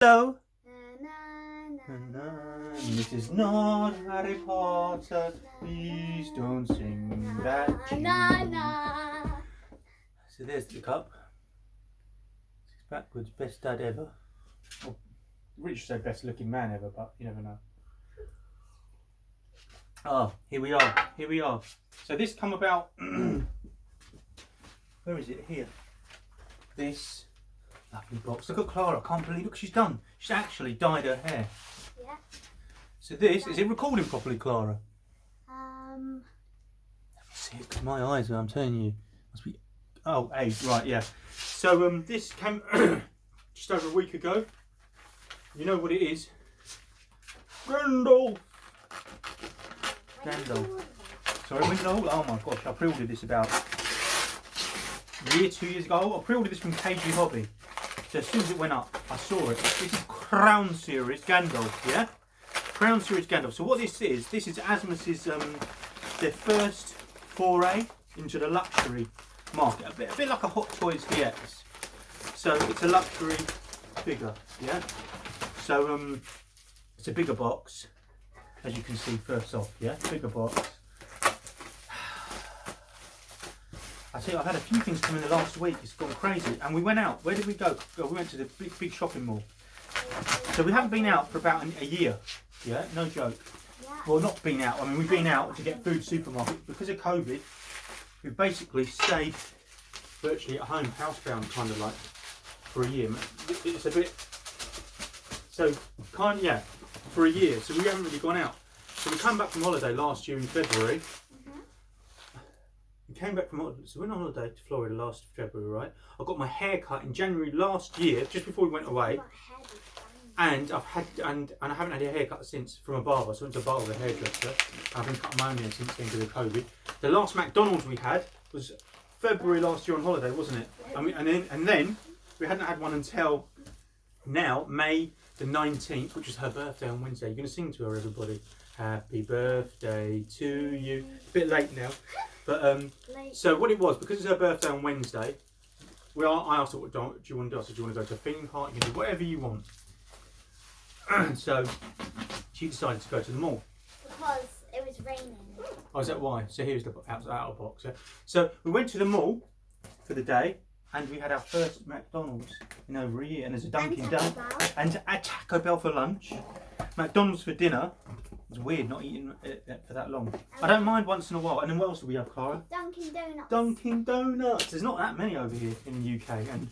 Hello. This is not Harry Potter. Please don't sing that tune. So there's the cup. It's backwards, best dad ever. Well, Rich said best looking man ever, but you never know. Oh, here we are. Here we are. So this come about. Where is it? Here. This lovely box. Look at Clara. I can't believe. Look, she's done. She's actually dyed her hair. Yeah. So this is it recording properly, Clara? Let me see it. 'Cause my eyes, I'm telling you, must be. Oh, hey, right, yeah. So this came just over a week ago. You know what it is? Gandalf. Sorry, when did I order? Oh my gosh, I pre-ordered this about a year, 2 years ago. I pre-ordered this from KG Hobby. So as soon as it went up, I saw it. This is Crown series Gandalf, yeah? Crown series Gandalf. So what this is Asmus's their first foray into the luxury market. A bit like a Hot Toys DX. So it's a luxury figure, yeah? So it's a bigger box, as you can see first off, yeah? Bigger box. I tell you, I've had a few things come in the last week. It's gone crazy. And we went out. Where did we go? We went to the big shopping mall. So we haven't been out for about a year. Yeah, no joke. Yeah. Well, not been out. I mean, we've been out to get food supermarket. Because of COVID, we've basically stayed virtually at home, housebound kind of like, for a year. It's a bit... So, yeah, for a year. So we haven't really gone out. So we came back from holiday last year in February. We came back from holiday, so we went on holiday to Florida last February, right? I got my hair cut in January last year, just before we went away. And I haven't had a haircut since from a barber. So I went to a barber, a hairdresser. I've been cutting my own hair since then because of COVID. The last McDonald's we had was February last year on holiday, wasn't it? And then we hadn't had one until now, May the 19th, which is her birthday on Wednesday. You're going to sing to her, everybody. Happy birthday to you. A bit late now. But so what it was, because it's her birthday on Wednesday, I asked her, what do you want to do? I said, do you want to go to a theme park? You can do whatever you want. So she decided to go to the mall. Because it was raining. Oh, is that why? So here's the out of box. So we went to the mall for the day, and we had our first McDonald's in over a year. And there's a Dunkin' Donuts and a Taco Bell for lunch. McDonald's for dinner. It's weird not eating for that long. I don't mind once in a while. And then what else do we have, Clara? Dunkin' Donuts. Dunkin' Donuts. There's not that many over here in the UK, and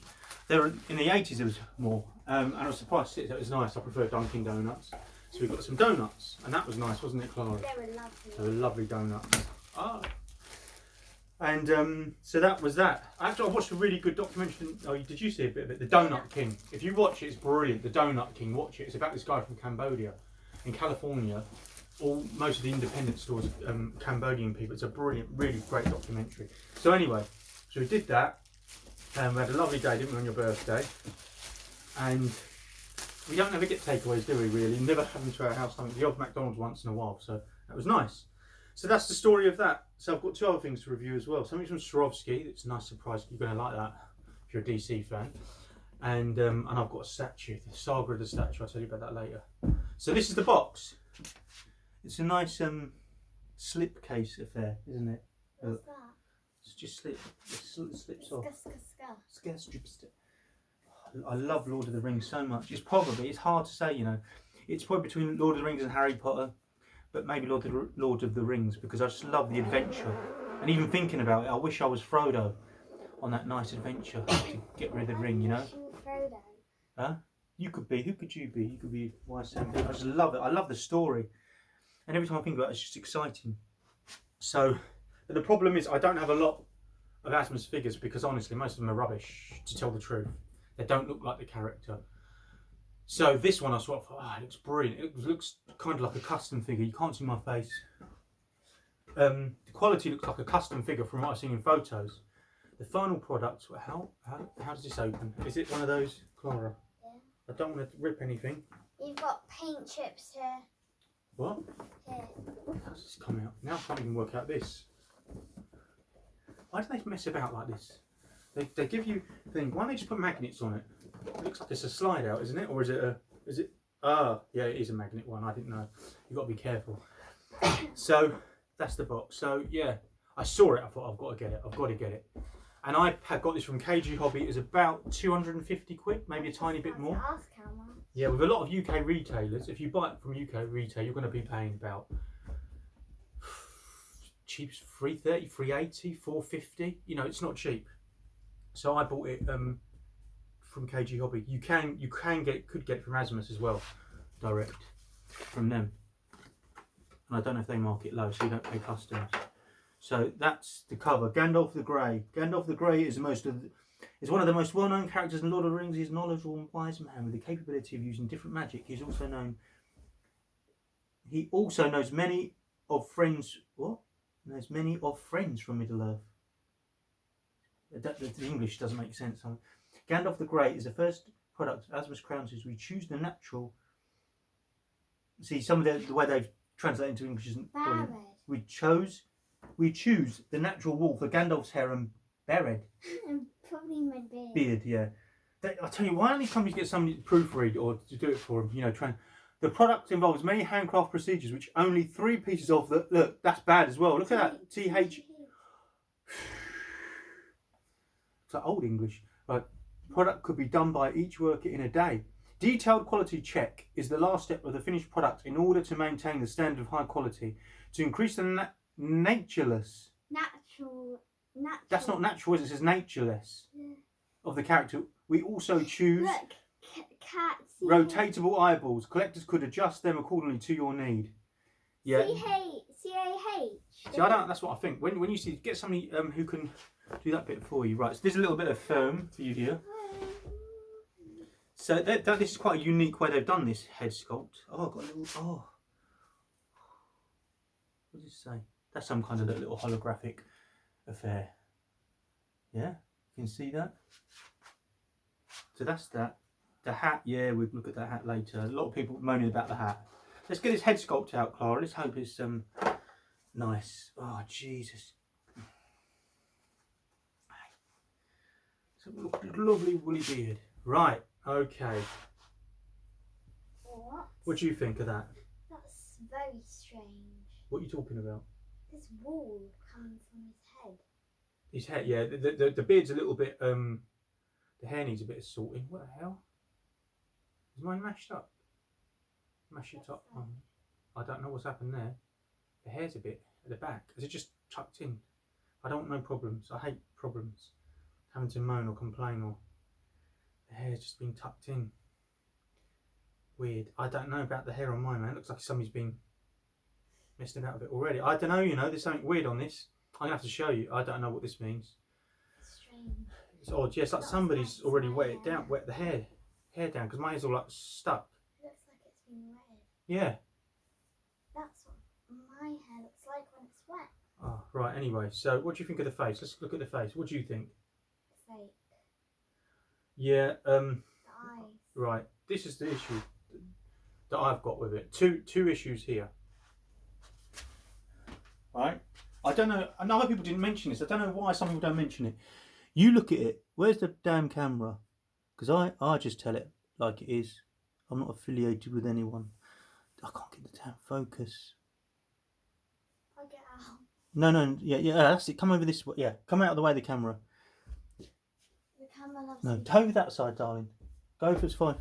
there in the 80s there was more. And I was surprised to see it was nice. I prefer Dunkin' Donuts. So we got some donuts, and that was nice, wasn't it, Clara? They were lovely. They were lovely donuts. Ah. And so that was that. Actually, I watched a really good documentary. Oh, did you see a bit of it? The Donut King. If you watch it, it's brilliant. The Donut King. Watch it. It's about this guy from Cambodia. In California, most of the independent stores, Cambodian people. It's a brilliant, really great documentary. So anyway, so we did that, and we had a lovely day, didn't we, on your birthday? And we don't ever get takeaways, do we? Really, never have them to our house. I mean, the odd McDonald's once in a while, so that was nice. So that's the story of that. So I've got two other things to review as well. Something from Swarovski. It's a nice surprise. You're going to like that if you're a DC fan. And I've got a statue, the Saga of the statue. I'll tell you about that later. So this is the box. It's a nice slipcase affair, isn't it? What's that? It's just slips off. Strips. I love Lord of the Rings so much. It's hard to say, you know. It's probably between Lord of the Rings and Harry Potter, but maybe Lord of the Rings, because I just love the adventure. And even thinking about it, I wish I was Frodo on that nice adventure to get rid of the ring, you know. Frodo. Huh? You could be. Who could you be? You could be YSM. I just love it. I love the story. And every time I think about it, it's just exciting. So, but the problem is I don't have a lot of Asmus figures because honestly, most of them are rubbish, to tell the truth. They don't look like the character. So this one I sort of thought, it looks brilliant. It looks kind of like a custom figure. You can't see my face. The quality looks like a custom figure from what I've seen in photos. The final product, how does this open? Is it one of those, Clara? Yeah. I don't want to rip anything. You've got paint chips here. What? Here. How's this come out? Now I can't even work out this. Why do they mess about like this? They give you things. Why don't they just put magnets on it? It looks like it's a slide out, isn't it? Or is it a? Is it? Ah, yeah, it is a magnet one. I didn't know. You've got to be careful. So that's the box. So yeah, I saw it. I thought I've got to get it. I've got to get it. And I had got this from KG Hobby. It was about 250 quid, maybe a tiny bit more. Ask how much. Yeah, with a lot of UK retailers, if you buy it from UK retail, you're going to be paying about cheap's 330, 380, 450. You know, it's not cheap. So I bought it from KG Hobby. You could get it from Asmus as well, direct from them. And I don't know if they mark it low, so you don't pay customs. So that's the cover. Gandalf the Grey. Gandalf the Grey is one of the most well-known characters in Lord of the Rings. He's a knowledgeable and wise man with the capability of using different magic. He also knows many of friends. What? Knows many of friends from Middle Earth. The English doesn't make sense. Gandalf the Grey is the first product Asmus Crown says we choose the natural. See, some of the way they've translated into English isn't brilliant. We choose the natural wool for Gandalf's hair and beard. And probably my beard. Beard, yeah. I tell you, why don't these companies get somebody to proofread or to do it for them? You know, the product involves many handcraft procedures, which only 3 pieces of the look. That's bad as well. Look at that. TH. It's like old English. Product could be done by each worker in a day. Detailed quality check is the last step of the finished product in order to maintain the standard of high quality. To increase the naturalness. Natural. That's not natural, is it? It says naturaless of the character. We also choose rotatable eyeballs. Collectors could adjust them accordingly to your need. Yeah. C-A-H. See, I don't. That's what I think. When you see, get somebody who can do that bit for you. Right. So there's a little bit of foam for you here. So this is quite a unique way they've done this head sculpt. Oh, I've got a little. Oh. What does it say? That's some kind of little holographic affair. Yeah, you can see that. So that's that. The hat, yeah, we'll look at that hat later. A lot of people moaning about the hat. Let's get his head sculpt out, Clara. Let's hope it's nice. Oh, Jesus. It's a lovely woolly beard. Right, okay. What do you think of that? That's very strange. What are you talking about? This wool coming from his head. His head, yeah. The beard's a little bit. The hair needs a bit of sorting. What the hell? Is mine mashed up? Mash it up. I don't know what's happened there. The hair's a bit at the back. Is it just tucked in? I don't want no problems. I hate problems. Having to moan or complain or the hair's just been tucked in. Weird. I don't know about the hair on mine, man. It looks like somebody's been messing about with it already. I don't know, you know, there's something weird on this. I'm going to have to show you. I don't know what this means. Strange. It's odd. Yes, like somebody's already wet the hair down, because my hair's all like stuck. It looks like it's been wetted. Yeah. That's what my hair looks like when it's wet. Oh, right, anyway. So what do you think of the face? Let's look at the face. What do you think? Fake. Yeah, The eyes. right. This is the issue that I've got with it. Two issues here. Right? I don't know, and other people didn't mention this. I don't know why some people don't mention it. You look at it. Where's the damn camera? Because I just tell it like it is. I'm not affiliated with anyone. I can't get the damn focus. I'll get out. No, yeah, that's it. Come over this way. Yeah, come out of the way of the camera. The camera loves No, me. go that side, darling. Go if it's fine.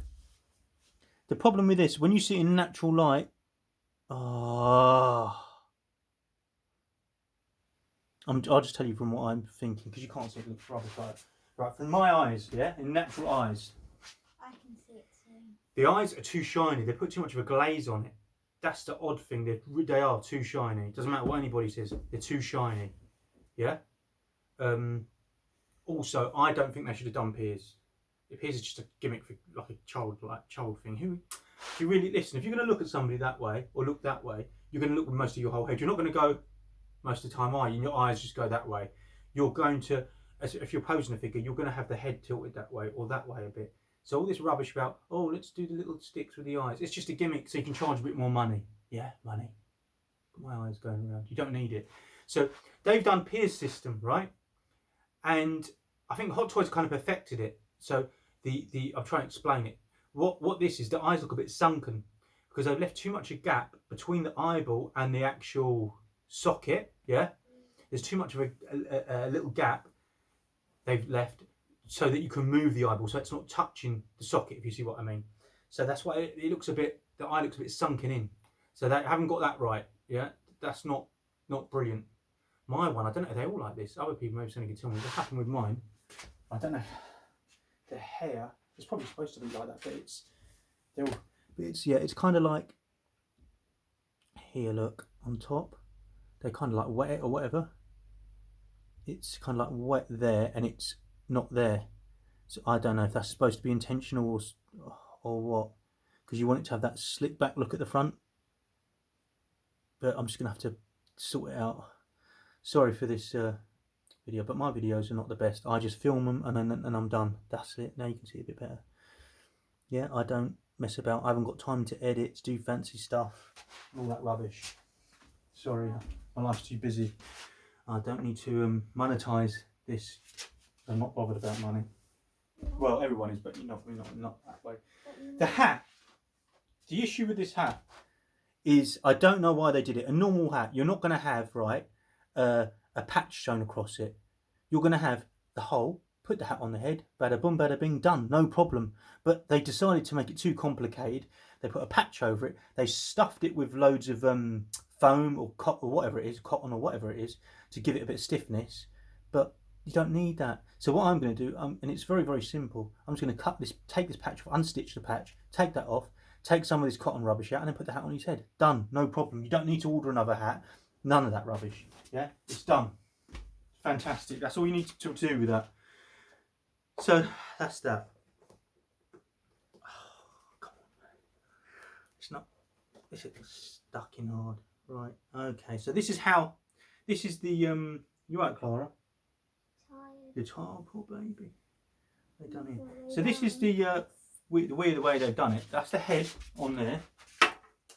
The problem with this, when you see it in natural light, I'll just tell you from what I'm thinking, because you can't see it. Looks rubbish like that. Right, from my eyes, yeah, in natural eyes, I can see it too. the eyes are too shiny. They put too much of a glaze on it. That's the odd thing. They are too shiny. It doesn't matter what anybody says. They're too shiny. Yeah. Also, I don't think they should have done peers. The peers is just a gimmick for like a child thing. If you really listen, if you're going to look at somebody that way or look that way, you're going to look with most of your whole head. You're not going to go most of the time, are you? And your eyes just go that way. You're going to, if you're posing a figure, you're going to have the head tilted that way or that way a bit. So all this rubbish about, oh, let's do the little sticks with the eyes. It's just a gimmick so you can charge a bit more money. Yeah, money. My eyes going around. You don't need it. So they've done Pier's system, right? And I think Hot Toys kind of perfected it. So I'll try and explain it. What this is, the eyes look a bit sunken because they've left too much a gap between the eyeball and the actual socket. Yeah, there's too much of a little gap they've left so that you can move the eyeball, so it's not touching the socket, if you see what I mean. So that's why it looks a bit, the eye looks a bit sunken in. So they haven't got that right. Yeah, that's not brilliant. My one, I don't know if they're all like this. Other people maybe something can tell me what happened with mine. I don't know. The hair is probably supposed to be like that, but it's kind of like here. Look on top, they're kind of like wet or whatever. It's kind of like wet there, and it's not there. So I don't know if that's supposed to be intentional or what, because you want it to have that slick back look at the front. But I'm just gonna have to sort it out. Sorry for this video, but my videos are not the best. I just film them and I'm done. That's it. Now you can see it a bit better. Yeah, I don't mess about. I haven't got time to edit, to do fancy stuff, all that rubbish. Sorry, my life's too busy. I don't need to monetize this. I'm not bothered about money. Well, everyone is, but not that way. The hat. The issue with this hat is I don't know why they did it. A normal hat, you're not going to have, right, a patch shown across it. You're going to have the hole, put the hat on the head, bada boom, bada bing, done, no problem. But they decided to make it too complicated. They put a patch over it. They stuffed it with loads of foam or whatever it is, cotton or whatever it is, to give it a bit of stiffness. But you don't need that. So what I'm going to do, and it's very, very simple. I'm just going to take this patch off, unstitch the patch, take that off, take some of this cotton rubbish out, and then put the hat on his head. Done, no problem. You don't need to order another hat. None of that rubbish. Yeah, it's done. Fantastic. That's all you need to do with that. So that's that. Oh, come on. It's not. This is stuck in hard. Right. Okay. So this is how. This is the. You right, Clara? Tired. You're tired, poor baby. They've done it. So this is the way they've done it. That's the head on there.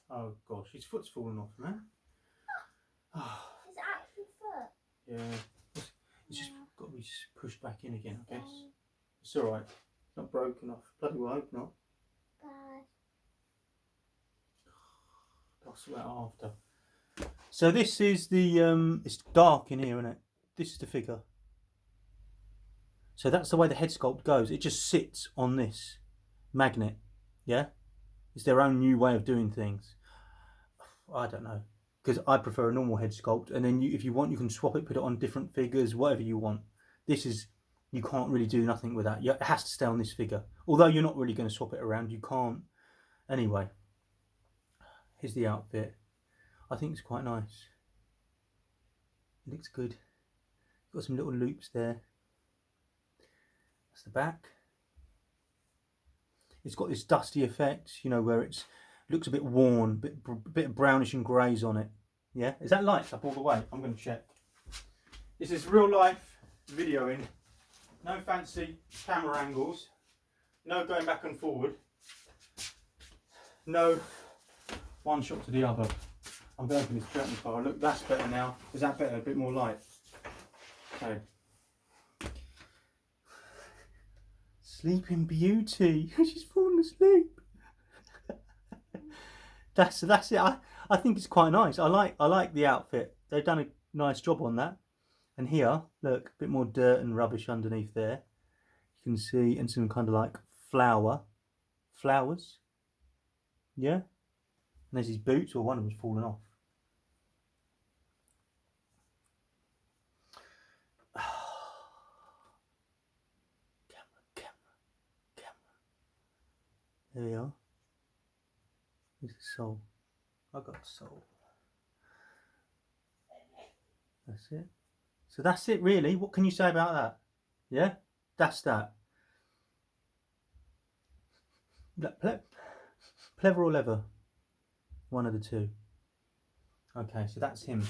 Oh gosh, his foot's fallen off, man. Oh. His actual foot. Yeah. It's just got to be pushed back in again, I guess. It's alright. It's not broken off. Bloody well, I hope not. Bad. I'll sort that after. So this is the, it's dark in here, isn't it? This is the figure. So that's the way the head sculpt goes. It just sits on this magnet. Yeah? It's their own new way of doing things. I don't know. Because I prefer a normal head sculpt, and then if you want, you can swap it, put it on different figures, whatever you want. This is, you can't really do nothing with that. It has to stay on this figure. Although you're not really going to swap it around, you can't. Anyway, here's the outfit. I think it's quite nice. It looks good. Got some little loops there. That's the back. It's got this dusty effect, you know, where it looks a bit worn, bit of brownish and greys on it. Yeah, is that lights up all the way? I'm going to check. This is real life videoing. No fancy camera angles. No going back and forward. No one shot to the other. I'm going to open this curtain bar. Look, that's better now. Is that better? A bit more light. Okay. Sleeping Beauty. She's fallen asleep. That's it. I think it's quite nice. I like the outfit. They've done a nice job on that. And here, look, a bit more dirt and rubbish underneath there. You can see, and some kind of like flowers. Yeah. And there's his boots, or one of them's fallen off. Camera. There we are. There's the soul. I got the soul. That's it. So that's it really. What can you say about that? Yeah? That's that. Pleather or leather? One of the two. Okay, so that's him.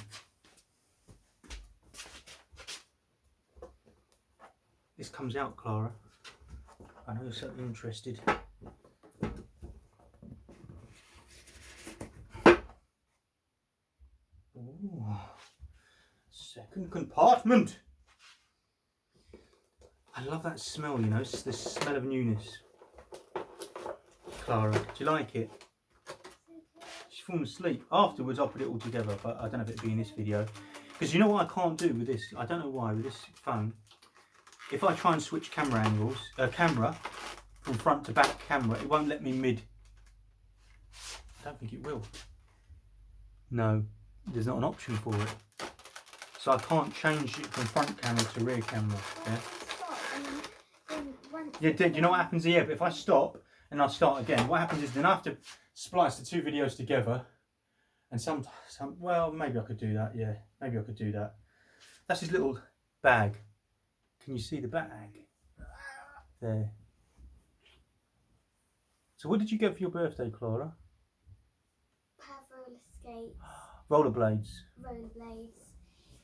This comes out, Clara. I know you're certainly interested. Ooh. Second compartment. I love that smell, you know, it's the smell of newness. Clara, do you like it? She's fallen asleep. Afterwards, I'll put it all together, but I don't know if it'll be in this video. Because you know what I can't do with this? I don't know why, with this phone. If I try and switch camera angles, camera from front to back camera, it won't let me mid. I don't think it will. No, there's not an option for it. So I can't change it from front camera to rear camera. Yeah, do you know what happens here? But if I stop and I start again, what happens is then I have to splice the two videos together. And well, maybe I could do that. Yeah, maybe I could do that. That's his little bag. Can you see the bag? There. So what did you get for your birthday, Clara? Pair of roller skates. Rollerblades. Rollerblades.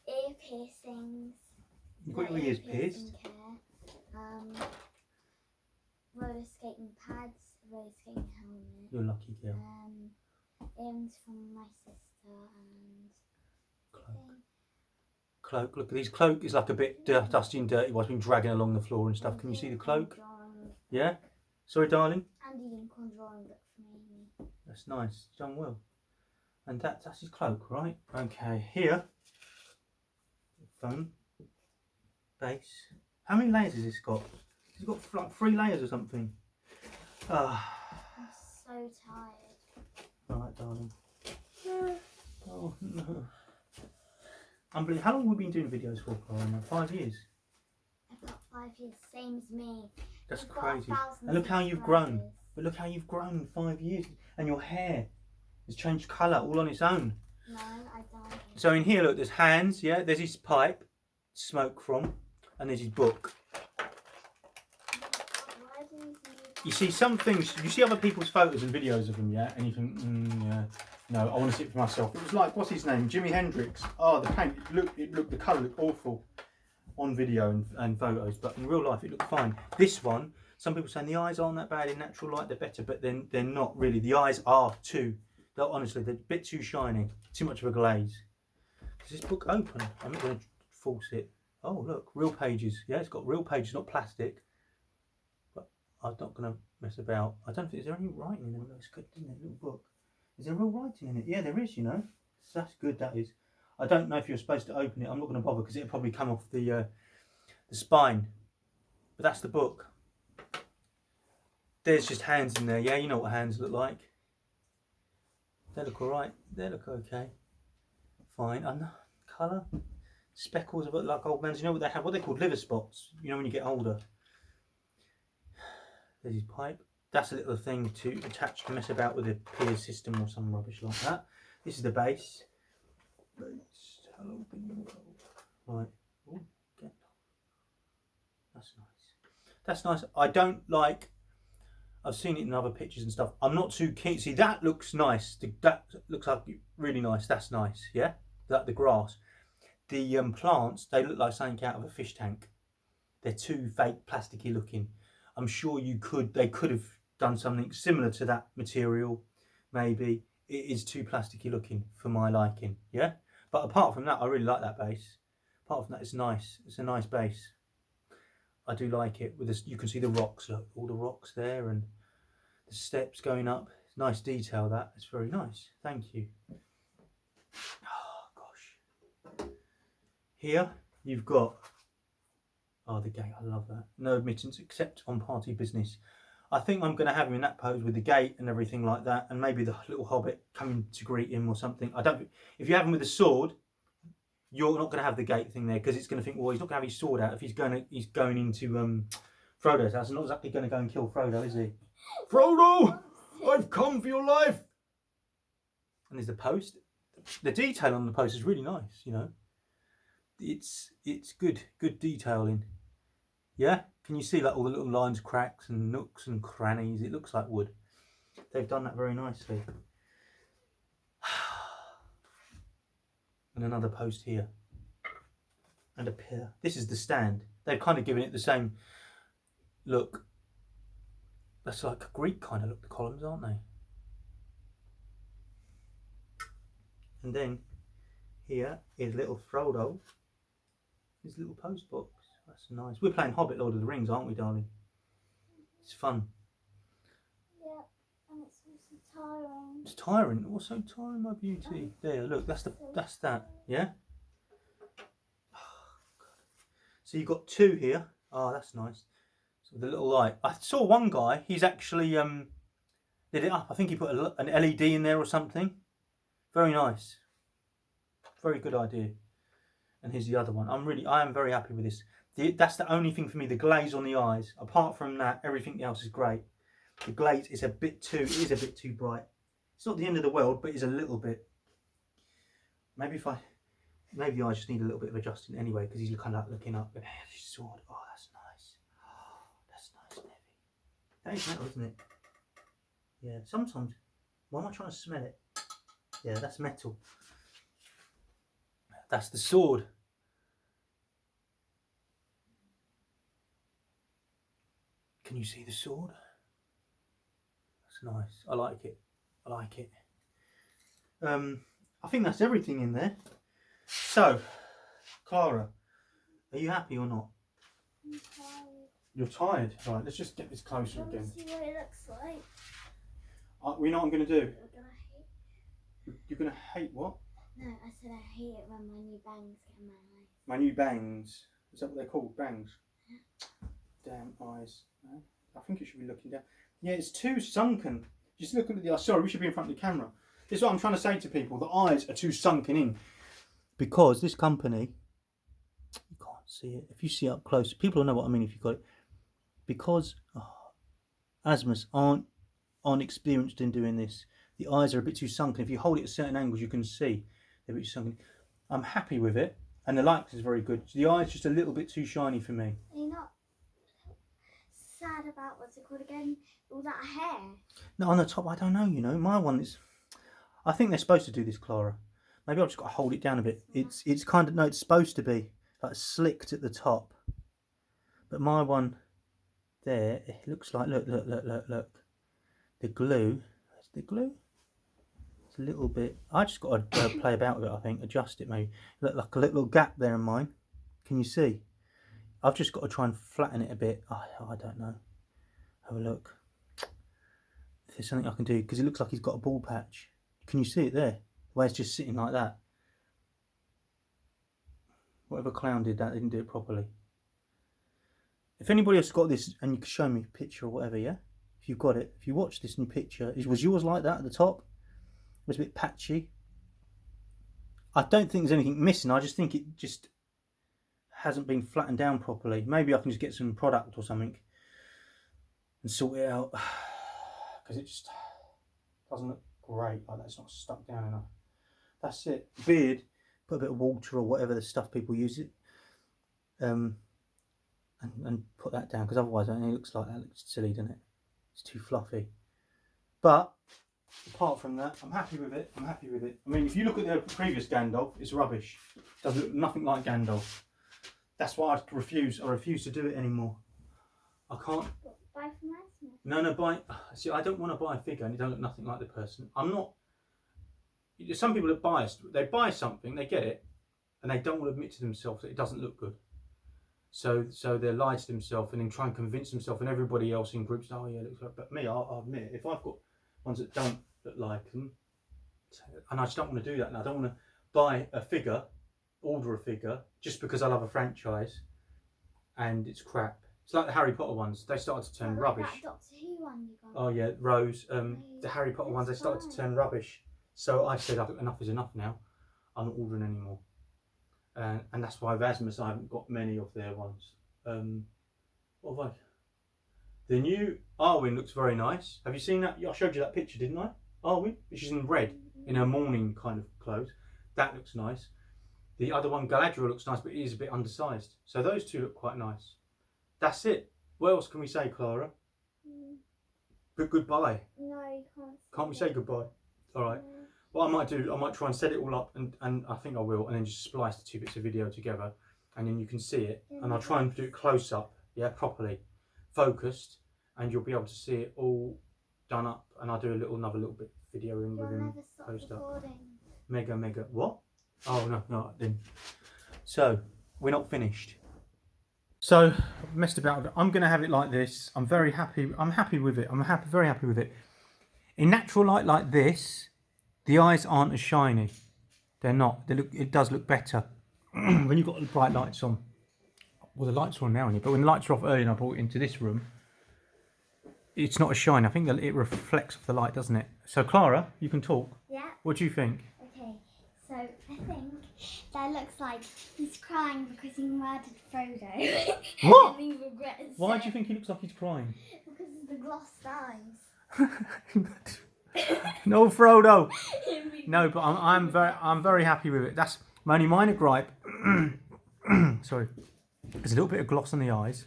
Ear piercings. You've got your ears pierced. Roller skating pads. Roller skating helmet. You're a lucky girl. Earrings from my sister and Cloak. Cloak. Look, this cloak is like a bit dusty and dirty while it's been dragging along the floor and stuff. Can you see the cloak? Yeah? Sorry, darling? And a unicorn drawing book from Amy. That's nice. He's done well. And that's his cloak, right? Okay, here. Phone. Base. How many layers has this got? It's got like 3 layers or something. I'm so tired. Alright, darling. Oh, no. Unbelievable. How long have we been doing videos for, Clara? 5 years? About 5 years, same as me. That's I've crazy. got And look how you've grown. But look how you've grown in 5 years. And your hair has changed colour all on its own. No, I don't. So in here, look, there's hands, yeah? There's his pipe, smoke from, and there's his book. You see some things, you see other people's photos and videos of them, yeah? And you think, yeah, no, I want to see it for myself. It was like, what's his name? Jimi Hendrix. Oh, the paint, the colour looked awful on video and photos, but in real life it looked fine. This one, some people saying the eyes aren't that bad in natural light, they're better, but then they're not really. The eyes are too, honestly, they're a bit too shiny, too much of a glaze. Is this book open? I'm not going to force it. Oh, look, real pages. Yeah, it's got real pages, not plastic. But I'm not going to mess about. I don't think, is there any writing in it? It's good, isn't it? Little book. Is there real writing in it? Yeah, there is, you know. So that's good, that is. I don't know if you're supposed to open it. I'm not going to bother because it'll probably come off the spine. But that's the book. There's just hands in there. Yeah, you know what hands look like. They look alright. They look okay. Fine. And colour. Speckles of it like old man's. You know what they have? What they called liver spots. You know when you get older. There's his pipe. That's a little thing to attach to mess about with a peer system or some rubbish like that. This is the base. Hello, right. Ooh, that's nice. That's nice. I don't like. I've seen it in other pictures and stuff. I'm not too keen. See, that looks nice. That looks like really nice. That's nice. Yeah. That the grass. The plants. They look like something out of a fish tank. They're too fake, plasticky looking. I'm sure you could. They could have done something similar to that material. Maybe it is too plasticky looking for my liking. Yeah. But apart from that, I really like that base. Apart from that, it's nice. It's a nice base. I do like it. With this, you can see the rocks. Look, all the rocks there, and the steps going up. It's nice detail. That it's very nice. Thank you. Oh gosh. Here you've got. Oh, the gate. I love that. No admittance except on party business. I think I'm going to have him in that pose with the gate and everything like that, and maybe the little hobbit coming to greet him or something. I don't. If you have him with a sword, you're not going to have the gate thing there because it's going to think, well, he's not going to have his sword out if he's going into Frodo's house. He's not exactly going to go and kill Frodo, is he? Frodo, I've come for your life. And there's the post. The detail on the post is really nice. You know, it's good detailing. Yeah. Can you see like all the little lines, cracks and nooks and crannies? It looks like wood. They've done that very nicely. And another post here. And a pillar. This is the stand. They've kind of given it the same look. That's like a Greek kind of look, the columns, aren't they? And then here is little Frodo. His little post box. That's nice. We're playing Hobbit Lord of the Rings, aren't we, darling? It's fun. Yeah, and it's also tiring. It's tiring. What's so tiring, my beauty? There, look, that's that. Yeah? So you've got two here. Oh, that's nice. So the little light. I saw one guy, he's actually did it up. I think he put an LED in there or something. Very nice. Very good idea. And here's the other one. I am very happy with this. That's the only thing for me, the glaze on the eyes. Apart from that, everything else is great. The glaze is it is a bit too bright. It's not the end of the world, but it's a little bit. Maybe the eyes just need a little bit of adjusting anyway, because he's kind of looking up. His sword. Oh, that's nice. Oh, that's nice and heavy. That is metal, isn't it? Yeah. Sometimes. Why am I trying to smell it? Yeah, that's metal. That's the sword. Can you see the sword? That's nice. I like it. I like it. I think that's everything in there. So, Clara, are you happy or not? I'm tired. You're tired? Right, let's just get this closer I again. want to see what it looks like. We know what I'm going to do. You're gonna hate. You're going to hate what? No, I said I hate it when my new bangs get in my eyes. My new bangs. Is that what they're called? Bangs? Damn eyes. No? I think you should be looking down. Yeah, it's too sunken. Just look at the eyes. Sorry, we should be in front of the camera. This is what I'm trying to say to people. The eyes are too sunken in. Because this company, you can't see it. If you see up close, people will know what I mean if you've got it. Because Asmus aren't experienced in doing this. The eyes are a bit too sunken. If you hold it at certain angles, you can see they're a bit sunken. I'm happy with it. And the light is very good. So the eye's just a little bit too shiny for me. Are you not sad about what's it called again? All that hair? No, on the top, I don't know, you know. My one is... I think they're supposed to do this, Clara. Maybe I've just got to hold it down a bit. It's kind of... No, it's supposed to be like slicked at the top. But my one there, it looks like... Look. The glue... Where's the glue? It's a little bit... I just got to play about with it, I think. Adjust it, maybe. Look like a little gap there in mine. Can you see? I've just got to try and flatten it a bit. I don't know. Have a look. If there's something I can do, because it looks like he's got a ball patch. Can you see it there? The way it's just sitting like that. Whatever clown did that, they didn't do it properly. If anybody else got this and you can show me a picture or whatever, yeah? If you've got it, if you watch this new picture, was yours like that at the top? It was a bit patchy. I don't think there's anything missing. I just think it just hasn't been flattened down properly. Maybe I can just get some product or something and sort it out, because it just doesn't look great like that. It's not stuck down enough. That's it. Beard, put a bit of water or whatever the stuff people use it, and put that down, because otherwise it looks like that. It looks silly, doesn't it? It's too fluffy. But apart from that, I'm happy with it. I'm happy with it. I mean, if you look at the previous Gandalf, it's rubbish. It doesn't look nothing like Gandalf. That's why I refuse to do it anymore. I can't. Buy from Asmus. No, buy. See, I don't want to buy a figure and it don't look nothing like the person. I'm not. Some people are biased. They buy something, they get it, and they don't want to admit to themselves that it doesn't look good. So they lie to themselves and then try and convince themselves and everybody else in groups. Oh yeah, it looks like. But me, I'll admit, if I've got ones that don't look like them, and I just don't want to do that. And I don't want to buy a figure, order a figure just because I love a franchise, and it's crap. It's like the Harry Potter ones. They started to turn rubbish. That Doctor Who one you got. Oh yeah, Rose. The Harry Potter ones, they started to turn rubbish. So I said, enough is enough now. I'm not ordering anymore. And that's why Asmus, I haven't got many of their ones. What have I? The new Arwen looks very nice. Have you seen that? I showed you that picture, didn't I? Arwen? She's in red, in her morning kind of clothes. That looks nice. The other one, Galadriel, looks nice, but it is a bit undersized. So those two look quite nice. That's it. What else can we say, Clara? But goodbye. No, you can't. Can't we say goodbye? All right. What I might do, I might try and set it all up, and I think I will, and then just splice the two bits of video together, and then you can see it. And I'll try and do it close up, yeah, properly, focused, and you'll be able to see it all done up. And I'll do another little bit of video in with him closed up. Mega. What? Oh no, then. So we're not finished. So I've messed about with it. I'm going to have it like this. I'm very happy. I'm happy with it. Very happy with it. In natural light like this, the eyes aren't as shiny. They're not. They look. It does look better when you've got the bright lights on. Well, the lights are on now, but when the lights are off early and I brought it into this room, it's not as shiny. I think that it reflects off the light, doesn't it? So Clara, you can talk. Yeah. What do you think? Okay, so I think that looks like he's crying because he murdered Frodo. What? And he regrets Why it. do you think he looks like he's crying? Because of the glossed eyes. No, Frodo. No, but I'm very happy with it. That's my only minor gripe. Sorry, there's a little bit of gloss on the eyes.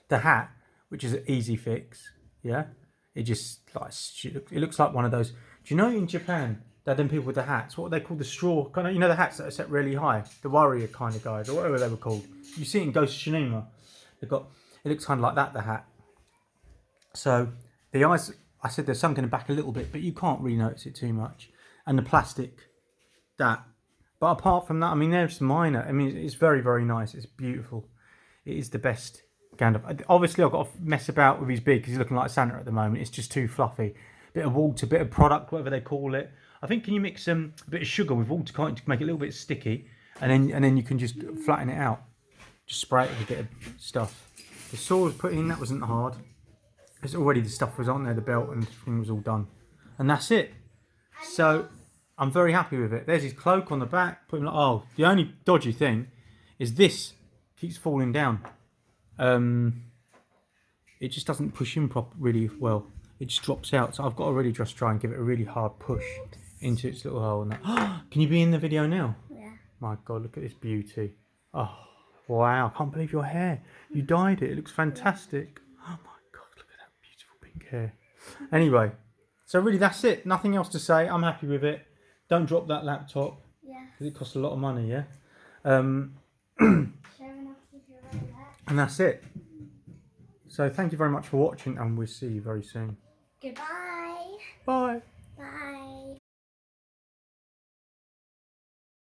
The hat, which is an easy fix, yeah. It just like it looks like one of those. Do you know in Japan they had them people with the hats? What are they called? The straw kind of. You know the hats that are set really high, the warrior kind of guys or whatever they were called. You see it in Ghost of Tsushima. They've got. It looks kind of like that. The hat. So the eyes. I said they're sunken back a little bit, but you can't really notice it too much. And the plastic, that. But apart from that, I mean, there's minor. I mean, it's very, very nice. It's beautiful. It is the best Gandalf. Obviously, I've got to mess about with his beard because he's looking like Santa at the moment. It's just too fluffy. Bit of water, bit of product, whatever they call it. I think can you mix a bit of sugar with water, can't you, to make it a little bit sticky, and then you can just flatten it out. Just spray it with a bit of stuff. The saw was put in. That wasn't hard. It's already the stuff was on there, the belt and everything was all done, and that's it. So I'm very happy with it. There's his cloak on the back. Put him like, oh, the only dodgy thing is this keeps falling down. It just doesn't push in really well. It just drops out. So I've got to really just try and give it a really hard push into its little hole. And that. Can you be in the video now? Yeah. My God, look at this beauty. Oh, wow. I can't believe your hair. You dyed it. It looks fantastic. Oh my God, look at that beautiful pink hair. Anyway, so really that's it. Nothing else to say. I'm happy with it. Don't drop that laptop. Yeah. Because it costs a lot of money, yeah? Showing off if you're right there. And that's it. So thank you very much for watching and we'll see you very soon. Goodbye. Bye.